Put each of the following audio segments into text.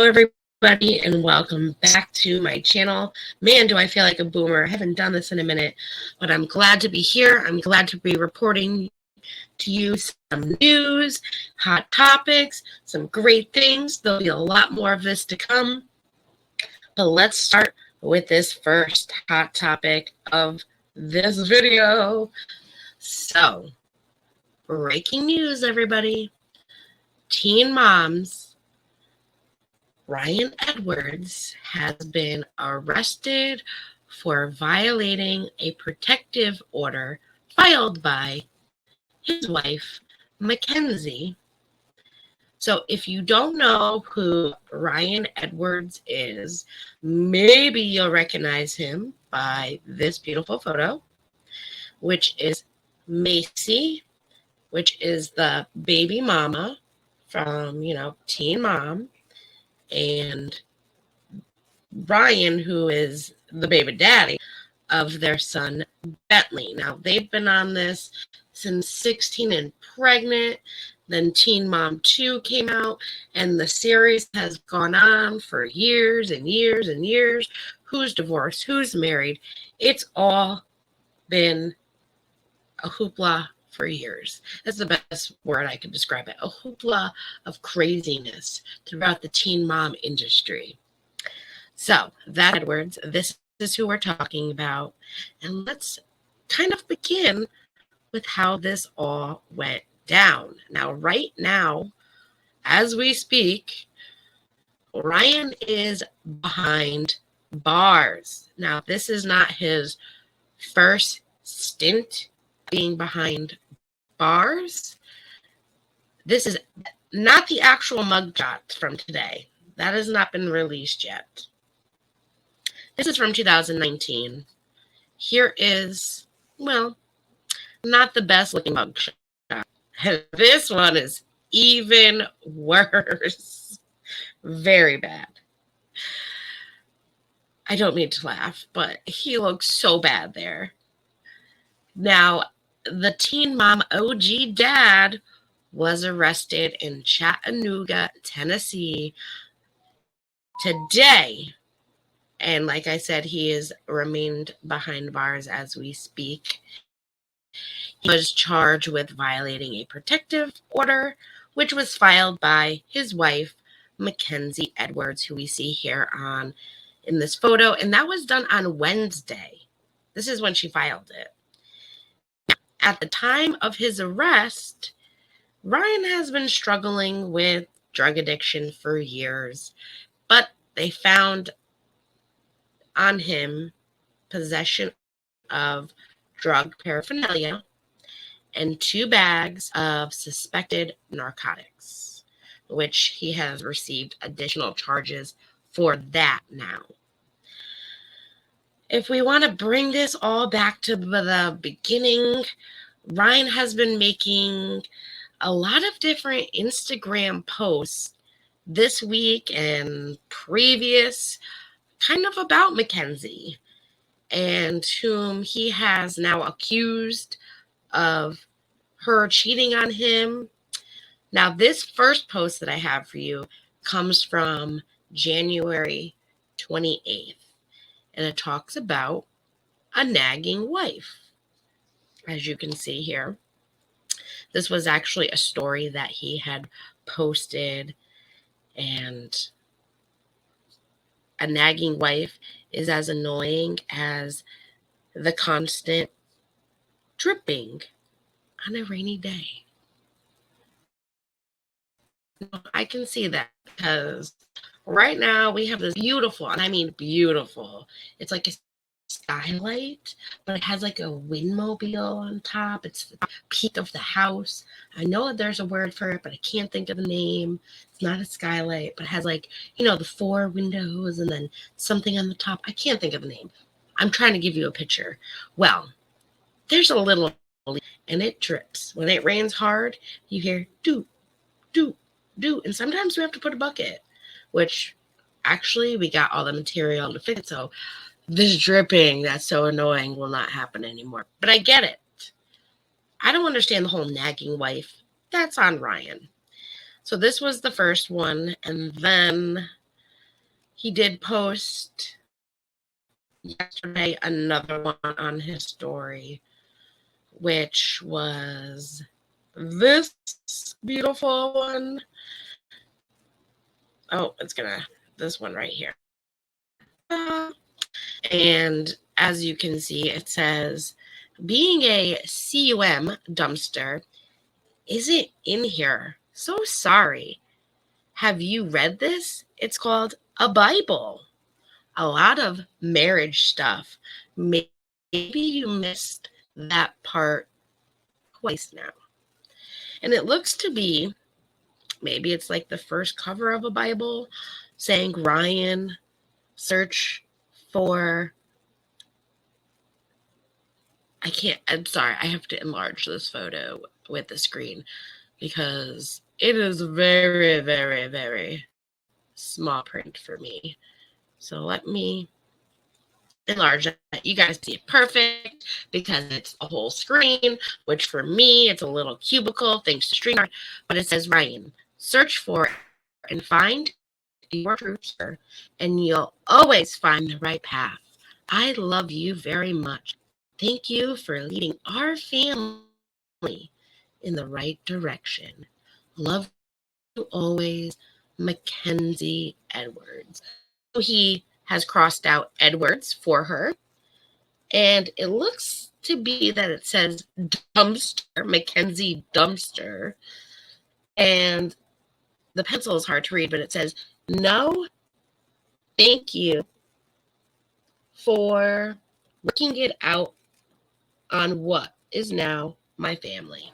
everybody, and welcome back to my channel. Man, do I feel like a boomer. I haven't done this in a minute, but I'm glad to be here. I'm glad to be reporting to you some news, hot topics, some great things. There'll be a lot more of this to come. But let's start with this first hot topic of this video. So, breaking news, everybody. Teen moms Ryan Edwards has been arrested for violating a protective order filed by his wife, Mackenzie. So if you don't know who Ryan Edwards is, maybe you'll recognize him by this beautiful photo, which is Macy, which is the baby mama from, Teen Mom, and Ryan, who is the baby daddy of their son, Bentley. Now, they've been on this since 16 and pregnant. Then Teen Mom 2 came out, and the series has gone on for years and years and years. Who's divorced? Who's married? It's all been a hoopla for years. That's the best word I can describe it. A hoopla of craziness throughout the teen mom industry. So that's Edwards. This is who we're talking about. And let's kind of begin with how this all went down. Now, right now, as we speak, Ryan is behind bars. Now, this is not his first stint being behind bars. This is not the actual mugshot from today. That has not been released yet. This is from 2019. Here is, well, not the best looking mugshot. This one is even worse. Very bad. I don't mean to laugh, but he looks so bad there. Now, the Teen Mom OG dad was arrested in Chattanooga, Tennessee today. And like I said, he is remained behind bars as we speak. He was charged with violating a protective order, which was filed by his wife, Mackenzie Edwards, who we see here in this photo. And that was done on Wednesday. This is when she filed it. At the time of his arrest, Ryan has been struggling with drug addiction for years, but they found on him possession of drug paraphernalia and 2 bags of suspected narcotics, which he has received additional charges for that now. If we want to bring this all back to the beginning, Ryan has been making a lot of different Instagram posts this week and previous kind of about Mackenzie, and whom he has now accused of her cheating on him. Now, this first post that I have for you comes from January 28th. And it talks about a nagging wife. As you can see here, this was actually a story that he had posted. And a nagging wife is as annoying as the constant dripping on a rainy day. Now, I can see that because right now we have this beautiful, and I mean beautiful, it's like a skylight, but it has like a windmobile on top. It's the peak of the house. I know that there's a word for it, but I can't think of the name. It's not a skylight, but it has like, the 4 windows and then something on the top. I can't think of the name. I'm trying to give you a picture. Well, there's a little, and it drips. When it rains hard, you hear doot, doot, doot. And sometimes we have to put a bucket, which actually we got all the material to fix it. So this dripping that's so annoying will not happen anymore. But I get it. I don't understand the whole nagging wife. That's on Ryan. So this was the first one. And then he did post yesterday another one on his story, which was this beautiful one. Oh, this one right here. And as you can see, it says, being a CUM dumpster isn't in here. So sorry. Have you read this? It's called a Bible. A lot of marriage stuff. Maybe you missed that part twice now. And it looks to be, maybe it's like the first cover of a Bible saying, Ryan, search for, I'm sorry, I have to enlarge this photo with the screen because it is very, very, very small print for me. So let me enlarge that. You guys see it perfect because it's a whole screen, which for me, it's a little cubicle thanks to StreamYard. But it says, Ryan, search for and find your truth here, and you'll always find the right path. I love you very much. Thank you for leading our family in the right direction. Love you always, Mackenzie Edwards. So he has crossed out Edwards for her, and it looks to be that it says dumpster, Mackenzie dumpster, and the pencil is hard to read, but it says, no, thank you for working it out on what is now my family,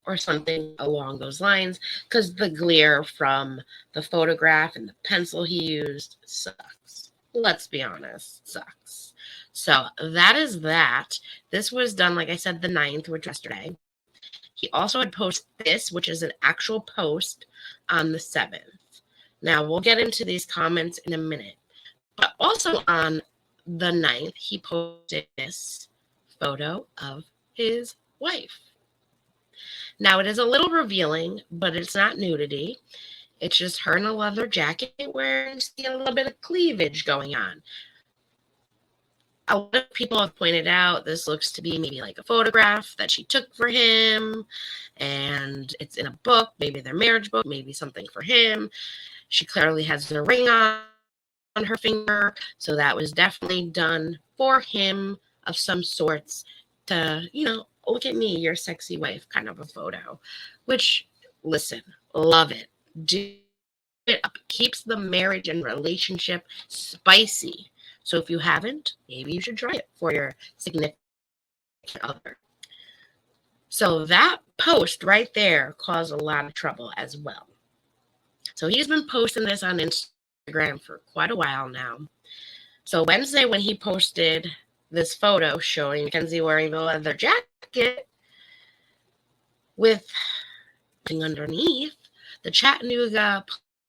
or something along those lines, because the glare from the photograph and the pencil he used sucks. Let's be honest, sucks. So that is that. This was done, like I said, the 9th, which was yesterday. He also had posted this, which is an actual post, on the 7th. Now, we'll get into these comments in a minute. But also on the 9th, he posted this photo of his wife. Now, it is a little revealing, but it's not nudity. It's just her in a leather jacket where you see a little bit of cleavage going on. A lot of people have pointed out this looks to be maybe like a photograph that she took for him, and it's in a book, maybe their marriage book, maybe something for him. She clearly has a ring on her finger, so that was definitely done for him of some sorts to, look at me, your sexy wife kind of a photo, which, listen, love it. Do it up. Keeps the marriage and relationship spicy. So if you haven't, maybe you should try it for your significant other. So that post right there caused a lot of trouble as well. So he's been posting this on Instagram for quite a while now. So Wednesday, when he posted this photo showing Mackenzie wearing the leather jacket with nothing underneath, the Chattanooga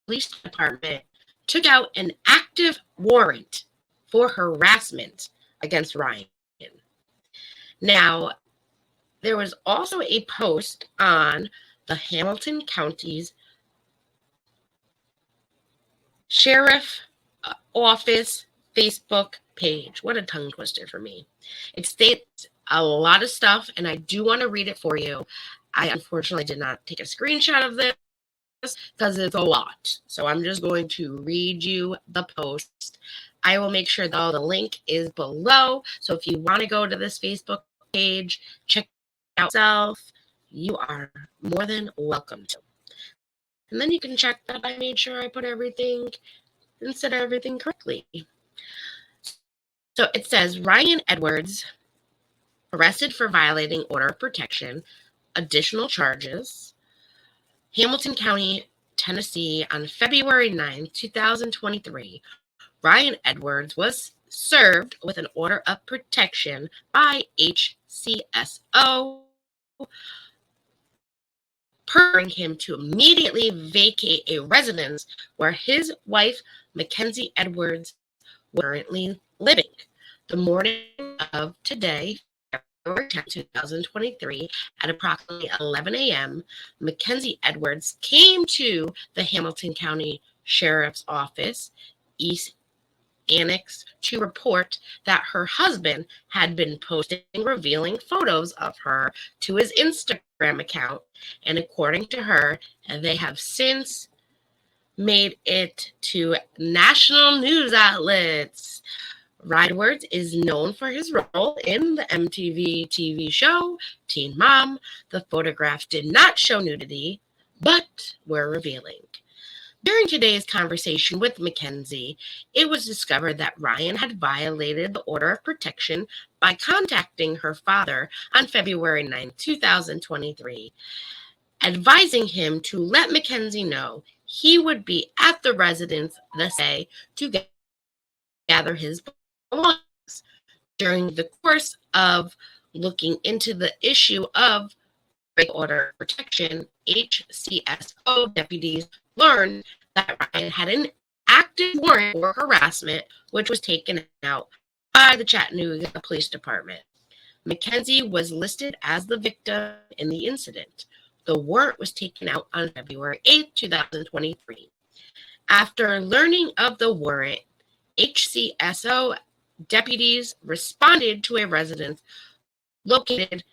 Police Department took out an active warrant for harassment against Ryan. Now, there was also a post on the Hamilton County's Sheriff Office Facebook page. What a tongue twister for me. It states a lot of stuff, and I do want to read it for you. I unfortunately did not take a screenshot of this because it's a lot. So I'm just going to read you the post. I will make sure that the link is below. So if you want to go to this Facebook page, check it out yourself, you are more than welcome to. And then you can check that I made sure I put everything and said everything correctly. So it says, Ryan Edwards arrested for violating order of protection, additional charges, Hamilton County, Tennessee, on February 9, 2023. Ryan Edwards was served with an order of protection by HCSO, ordering him to immediately vacate a residence where his wife, Mackenzie Edwards, was currently living. The morning of today, February 10, 2023, at approximately 11 a.m., Mackenzie Edwards came to the Hamilton County Sheriff's Office, East Annex, to report that her husband had been posting revealing photos of her to his Instagram account, and according to her, they have since made it to national news outlets. Edwards is known for his role in the MTV TV show Teen Mom. The photographs did not show nudity, but were revealing. During today's conversation with Mackenzie, it was discovered that Ryan had violated the order of protection by contacting her father on February 9, 2023, advising him to let Mackenzie know he would be at the residence the day to gather his belongings. During the course of looking into the issue of order protection, HCSO deputies learned that Ryan had an active warrant for harassment, which was taken out by the Chattanooga Police Department. Mackenzie was listed as the victim in the incident. The warrant was taken out on February 8, 2023. After learning of the warrant, HCSO deputies responded to a residence located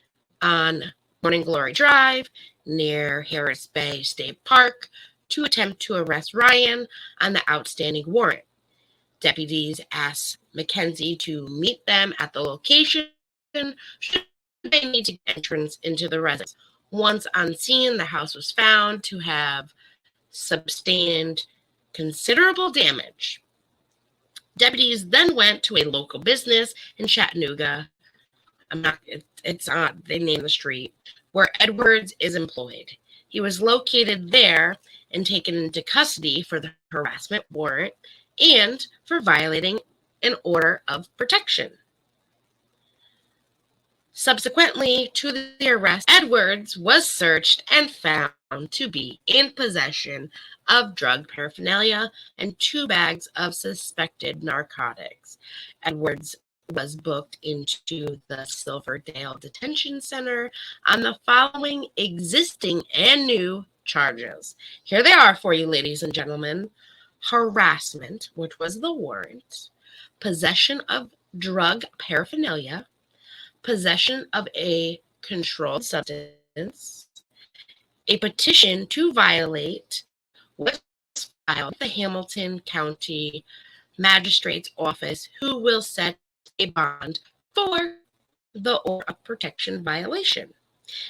on Morning Glory Drive near Harris Bay State Park to attempt to arrest Ryan on the outstanding warrant. Deputies asked Mackenzie to meet them at the location should they need to get entrance into the residence. Once on scene, the house was found to have sustained considerable damage. Deputies then went to a local business in Chattanooga. They named the street where Edwards is employed. He was located there and taken into custody for the harassment warrant and for violating an order of protection. Subsequently to the arrest, Edwards was searched and found to be in possession of drug paraphernalia and 2 bags of suspected narcotics. Edwards was booked into the Silverdale Detention Center on the following existing and new charges. Here they are for you, ladies and gentlemen. Harassment, which was the warrant, possession of drug paraphernalia, possession of a controlled substance, a petition to violate was filed with the Hamilton County Magistrate's Office, who will set a bond for the order of protection violation.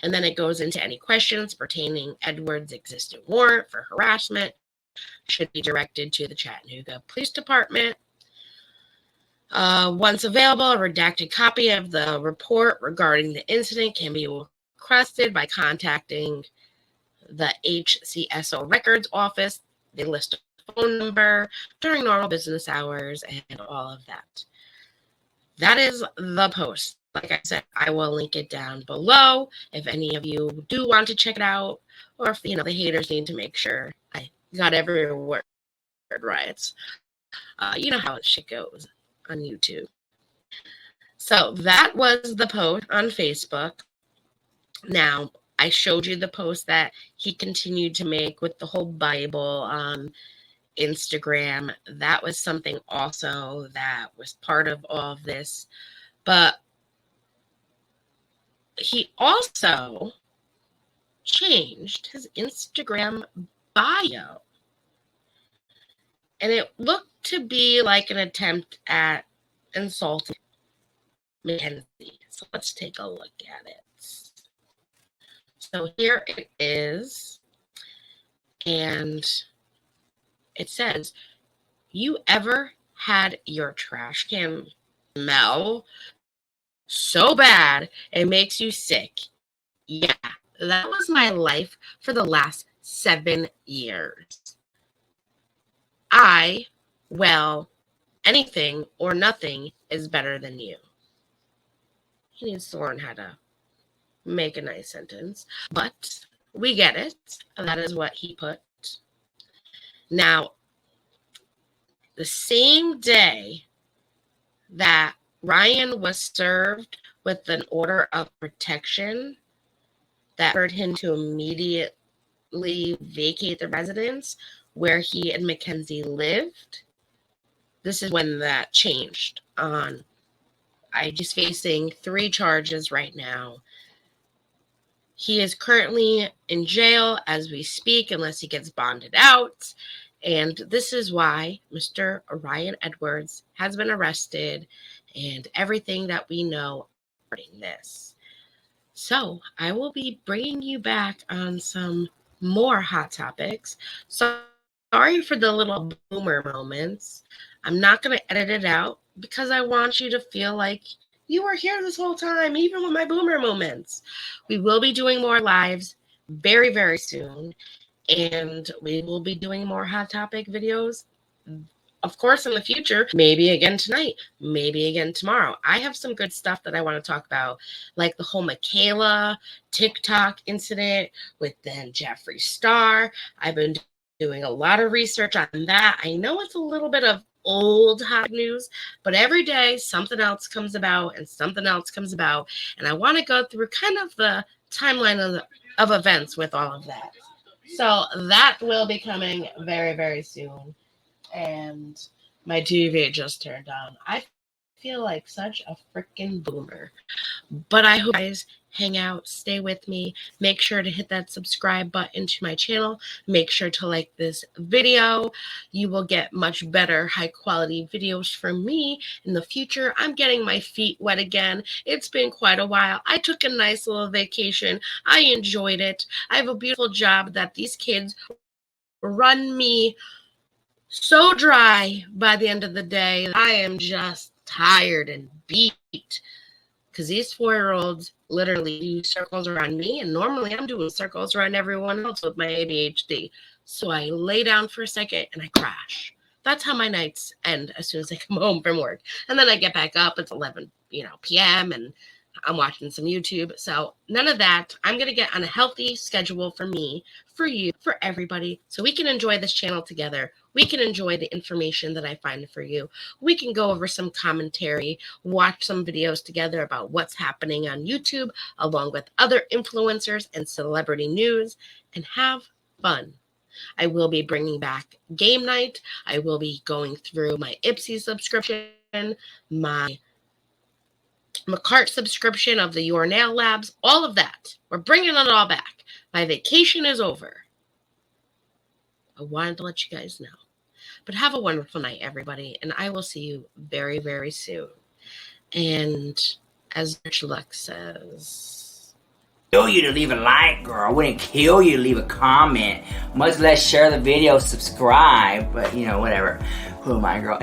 And then it goes into any questions pertaining Edwards' existing warrant for harassment should be directed to the Chattanooga Police Department. Once available, a redacted copy of the report regarding the incident can be requested by contacting the HCSO Records Office. They list a phone number during normal business hours and all of that. That is the post. Like I said, I will link it down below if any of you do want to check it out, or if the haters need to make sure I got every word right. You know how shit goes on YouTube. So that was the post on Facebook. Now, I showed you the post that he continued to make with the whole Bible on Instagram. That was something also that was part of all of this. But he also changed his Instagram bio. And it looked to be like an attempt at insulting Mackenzie. So let's take a look at it. So here it is. And it says, "You ever had your trash can smell so bad it makes you sick? Yeah, that was my life for the last 7 years. Anything or nothing is better than you." He needs to learn how to make a nice sentence, but we get it. That is what he put. Now, the same day that Ryan was served with an order of protection that ordered him to immediately vacate the residence where he and Mackenzie lived. This is when that changed. He's facing 3 charges right now. He is currently in jail as we speak, unless he gets bonded out. And this is why Mr. Ryan Edwards has been arrested and everything that we know regarding this. So I will be bringing you back on some more hot topics. Sorry for the little boomer moments. I'm not going to edit it out because I want you to feel like you were here this whole time, even with my boomer moments. We will be doing more lives very, very soon, and we will be doing more hot topic videos, of course, in the future, maybe again tonight, maybe again tomorrow. I have some good stuff that I want to talk about, like the whole Michaela TikTok incident with then Jeffree Star. I've been doing a lot of research on that. I know it's a little bit of old hot news, but every day something else comes about and something else comes about. And I want to go through kind of the timeline of events with all of that. So that will be coming very, very soon. And my TV just turned on. I feel like such a freaking boomer. But I hope you guys hang out, stay with me. Make sure to hit that subscribe button to my channel. Make sure to like this video. You will get much better high quality videos from me in the future. I'm getting my feet wet again. It's been quite a while. I took a nice little vacation. I enjoyed it. I have a beautiful job that these kids run me so dry by the end of the day. I am just tired and beat because these 4-year-olds literally do circles around me, and normally I'm doing circles around everyone else with my ADHD. So I lay down for a second and I crash. That's how my nights end as soon as I come home from work. And then I get back up. It's 11 p.m. and I'm watching some YouTube. So none of that. I'm going to get on a healthy schedule for me, for you, for everybody, so we can enjoy this channel together. We can enjoy the information that I find for you. We can go over some commentary, watch some videos together about what's happening on YouTube, along with other influencers and celebrity news, and have fun. I will be bringing back game night. I will be going through my Ipsy subscription, my Makartt subscription of the Your Nail Labs, all of that. We're bringing it all back. My vacation is over. I wanted to let you guys know. But have a wonderful night, everybody, and I will see you very, very soon. And as Fxllxng says, Kill you to leave a like, girl. I wouldn't kill you to leave a comment, much less share the video, subscribe, but whatever. Who am I, girl?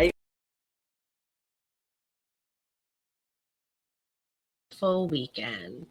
full weekend.